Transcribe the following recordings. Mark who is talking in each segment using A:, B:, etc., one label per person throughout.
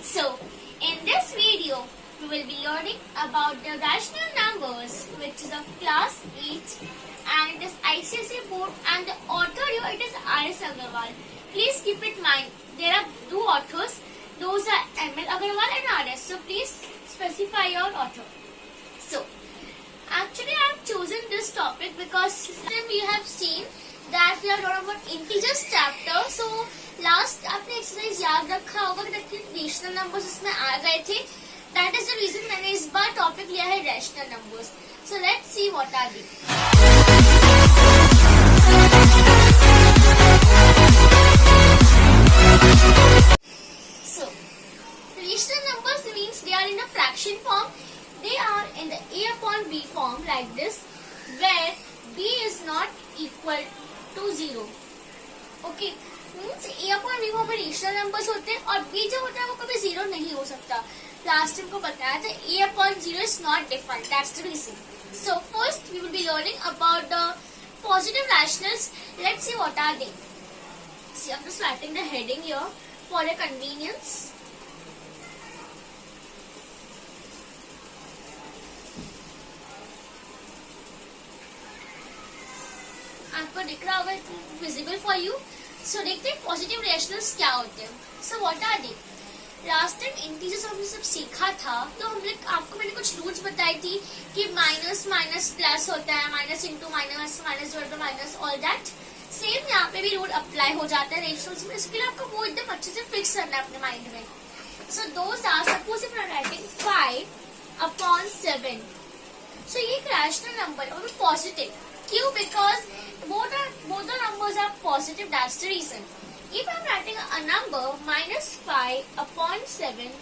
A: So, in this video, we will be learning about the rational numbers, which is of class 8, and it is ICSE board, and the author here it is R.S. Agarwal. Please keep in mind, there are two authors, those are M.L. Agarwal and R.S. So, please specify your author. So, actually I have chosen this topic because then we have seen that we are learning about integers chapter. So, last आपने exercise याद रखा होगा कि rational numbers इसमें आ गए थे. That is the reason मैंने इस बार टॉपिक लिया है rational numbers. So let's see what are they. So rational numbers means they are in a fraction form. They are in the a upon b form like this, where b is not equal to 0. Okay. Means a upon b में rational numbers होते हैं और B जो होता है वो कभी zero नहीं हो सकता. लास्ट टाइम को बताया था a upon zero is not defined. That's the reason. So first we will be learning about the positive rationals. Let's see what are they. See I am just writing the heading here for your convenience. आपको दिख रहा होगा visible for you. सो देखते हैं positive rationals क्या होते हैं. So what are they. Last time integers हमने सब सीखा था तो हमने आपको मैंने कुछ रूल्स बताई थी कि माइनस माइनस प्लस होता है, minus into minus, minus divide by minus, all that. Same यहाँ पे भी रूल अप्लाई हो जाता है रेशनल्स में. इसके लिए आपको वो एकदम अच्छे से फिक्स करना है अपने माइंड में. So those are suppose if I am writing 5 upon 7. So ये एक रैशनल नंबर है और पॉजिटिव. क्यों? Because both the numbers are positive. That's the reason. If I'm writing a number minus 5 upon 7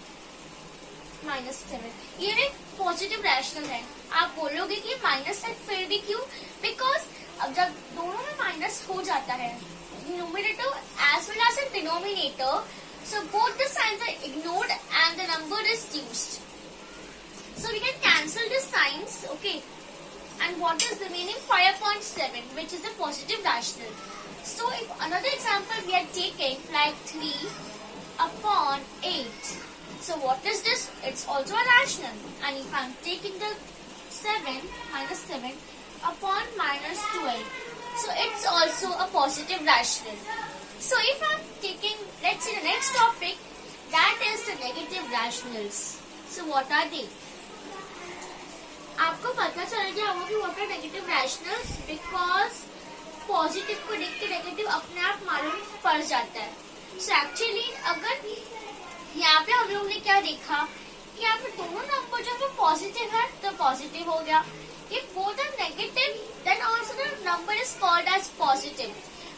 A: minus 7, ये एक positive rational है. आप बोलोगे कि माइनस है फिर भी क्यों? बिकॉज अब जब दोनों में माइनस हो जाता है numerator as well as denominator, so both the signs are ignored and the number is used. So we can cancel the signs. Okay. And what is remaining? 5 upon 7, which is a positive rational. So if another example we are taking like 3 upon 8. So what is this? It's also a rational. And if I'm taking the 7 minus 7 upon minus 12. So it's also a positive rational. So if I'm taking, let's say the next topic, that is the negative rationals. So what are they? आपको पता चल गया होगा कि what are negative rationals. Because positive को देख के negative अपने आप मालूम पड़ जाता है. सो एक्चुअली अगर यहाँ पे हम लोग ने क्या देखा कि यहाँ पे दोनों नंबर जो है पॉजिटिव है तो पॉजिटिव हो गया. If both are negative then also the number is called as positive.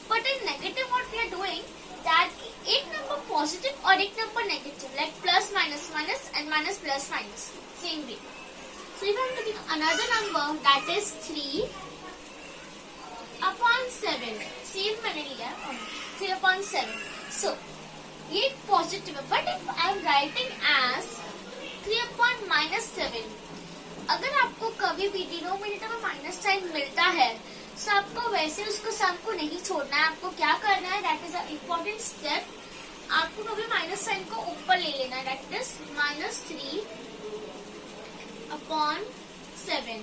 A: But in negative what we are doing that एक नंबर पॉजिटिव और एक number negative, like plus minus minus and minus plus minus, same way. So if I am taking another number that is 3 upon 7. Same मैंने लिया 3 upon 7. So ये positive है. But if I am writing as 3 upon minus 7. अगर आपको कभी भी denominator में minus sign मिलता है तो आपको वैसे उसको सम को नहीं छोड़ना है. आपको क्या करना है? That is a important step. आपको कभी माइनस साइन को ऊपर ले लेना है. That is minus 3 upon 7.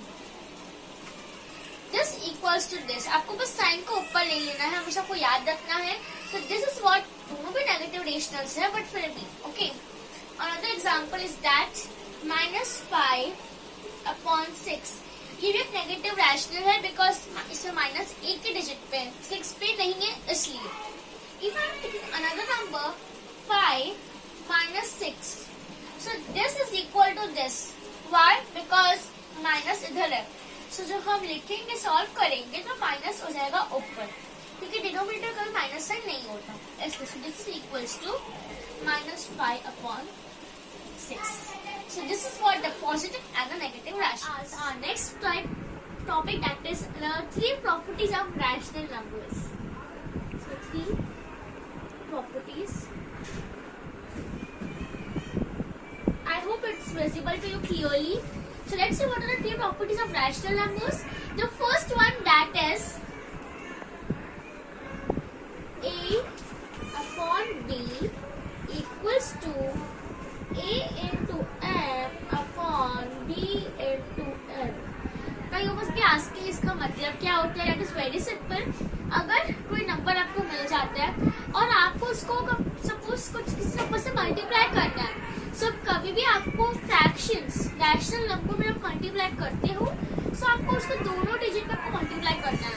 A: This equals to this. आपको बस साइन को ऊपर ले लेना है, हमेशा आपको याद रखना है. So this is what दोनों भी नेगेटिव रेशनल्स है बट फिर भी okay. Another example is that minus 5 upon 6. ये भी एक नेगेटिव रैशनल है बिकॉज इसमें माइनस एक के डिजिट पे 6 पे नहीं है इसलिए. If I am taking another number 5 minus 6. So this is equal to this. Why? Because minus इधर है. सो जब हम लिखेंगे सॉल्व करेंगे तो माइनस हो जाएगा ऊपर क्योंकि डिनोमिनेटर का माइनस साइन नहीं होता. इसलिए this is equals to minus 5 upon 6. So this is what the positive and the negative rationals. Our next topic that is the 3 properties of rational numbers. So 3 properties. I hope it's visible to you clearly. So let's see what are the 3 properties of rational numbers. The first one that is A upon B equals to उसको suppose कुछ किसी number से multiply करना है, सो कभी भी आपको fractions rational number में आप मल्टीप्लाई करते हो, सो आपको उसको दोनों डिजिट में आपको मल्टीप्लाई करना है.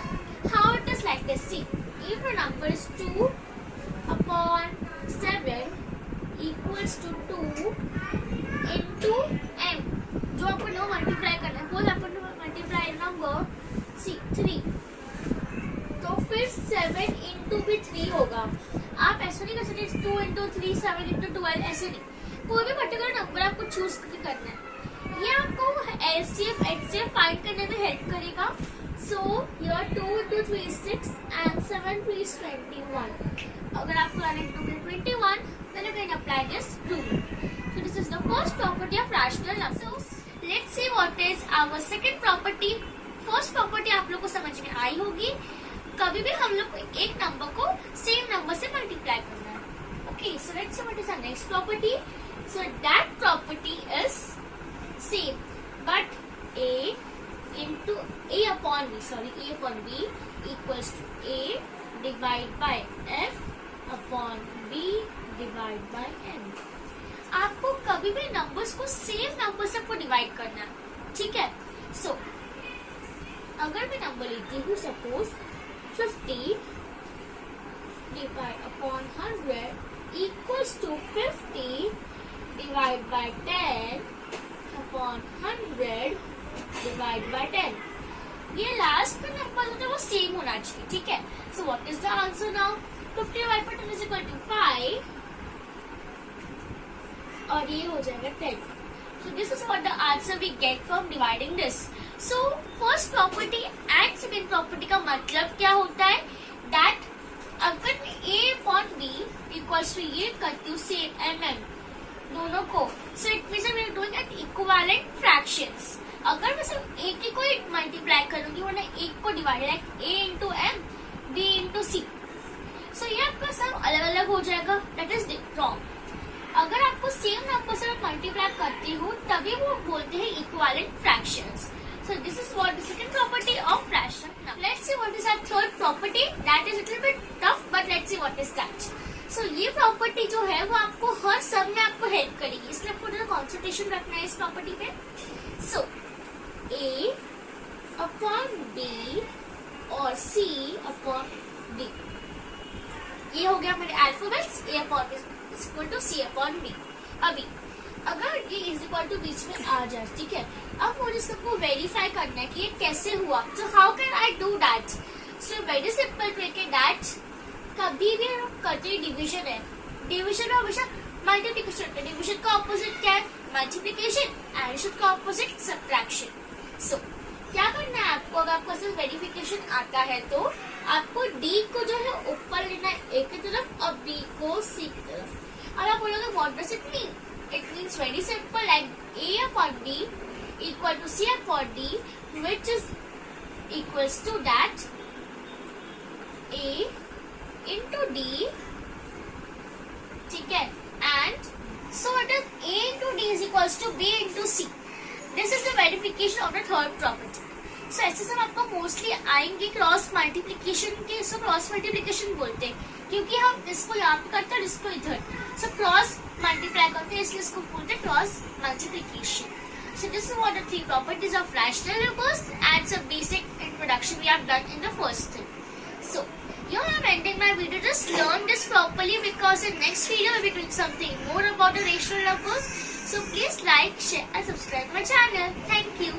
A: How it is like this, see if the number is 2/7 equals to 2 into m, जो आपको नो मल्टीप्लाई करना है. सपोज आपको मल्टीप्लाई नंबर सी 3, तो फिर 7 इंटू भी 3 होगा. आप ऐसा नहीं कर सकते 2 इंटू 3 7 इंटू 12, ऐसे नहीं. कोई भी पर्टिकुलर नंबर आपको चूज करना है. ये आपको एलसीएम एचसीएफ फाइंड करने में हेल्प करेगा. So your 2 into 3 is 6 and 7 3 is 21. अगर आपको लाना है 21, then you can apply this rule. So this is the first property of rational numbers. Let's see what is our second property. First property आप लोग को समझ में आई होगी. कभी भी हम लोग को एक नंबर को सेम नंबर से मल्टीप्लाई करना है. Okay, so let's see what is our next property. So that property is same but a upon b equals to a divided by f upon b divided by n. आपको कभी भी numbers को same number से आपको divide करना है. ठीक है. सो अगर मैं नंबर लेती हूँ suppose 50 divide upon 100 equals to 50 divide by 10 upon 100 divide by 10. ये लास्ट का नंबर होता है वो सेम होना चाहिए. ठीक है. So what is the answer now? 50 divide by 10 is equal to 5 और ये हो जाएगा 10. So this is what the answer we get from dividing this. So first property and second property का मतलब क्या होता है? That अगर मैं a upon b equals to ये करती हूँ same mm दोनों को, so it means we are doing at equivalent fractions. अगर मैं सिर्फ एक ही को मल्टीप्लाई करूंगी वरना एक को divide like a into m b into c, so ये आपका सब अलग अलग हो जाएगा. That is wrong. अगर आपको सेम नंबर से मल्टीप्लाई करती हूँ तभी वो बोलते हैं equivalent fractions. So this is what the second property of fraction. Let's see what is our third property. That is little bit tough but let's see what is that. So ये property जो है वो आपको हर सब में आपको help करेगी, इसलिए आपको थोड़ा कॉन्सेंट्रेशन रखना है इस प्रॉपर्टी पे. सो a अपॉन b और c अपॉन d, ये हो गया मेरे alphabets. a upon b equal to c upon b. अभी अगर ये इज इक्वल टू बीच में आ जाए, ठीक है, अब मुझे सबको वेरीफाई करना है कि ये कैसे हुआ. So how can I do that? So very simple trick है दैट कभी भी हम करते डिविजन है, डिविजन में हमेशा मल्टीप्लिकेशन होता है. डिविजन का ऑपोजिट क्या है? मल्टीप्लिकेशन. एडिशन का ऑपोजिट सब्ट्रैक्शन. सो क्या करना है आपको? अगर आपको सिर्फ वेरिफिकेशन आता है तो आपको d को जो है ऊपर लेना है a की तरफ और b को c की तरफ. अब आप बोलोगे what does it mean? It means very simple like a upon b equal to c upon d which is equals to that a into d. ठीक है. And so it is a into d is equals to b into c. This is the verification of the third property. So ऐसे सब आपको mostly आएंगे cross multiplication के. इसको cross multiplication बोलते हैं क्योंकि हम इसको यहाँ पे करते हैं इसको इधर. सो क्रॉस मल्टीप्लाई करते हैं इसलिए इसको बोलते हैं cross multiplication. So this is what the three properties of rational numbers and some basic introduction we have done in the first thing. सो here I am ending my video. Just learn this properly because in next video we'll be doing something more about the rational numbers. So please like, share and subscribe to my channel. Thank you.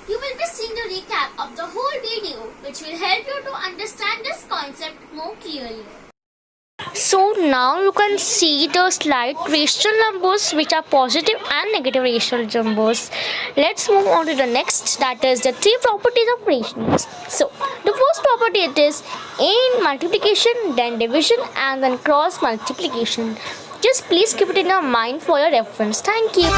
A: You will be seeing the recap of the whole video which will help you to understand this concept more clearly.
B: So now you can see the slide rational numbers which are positive and negative rational numbers. Let's move on to the next, that is the three properties of rationals. So the first property it is a in multiplication, then division and then cross multiplication. Just please keep it in your mind for your reference. Thank you.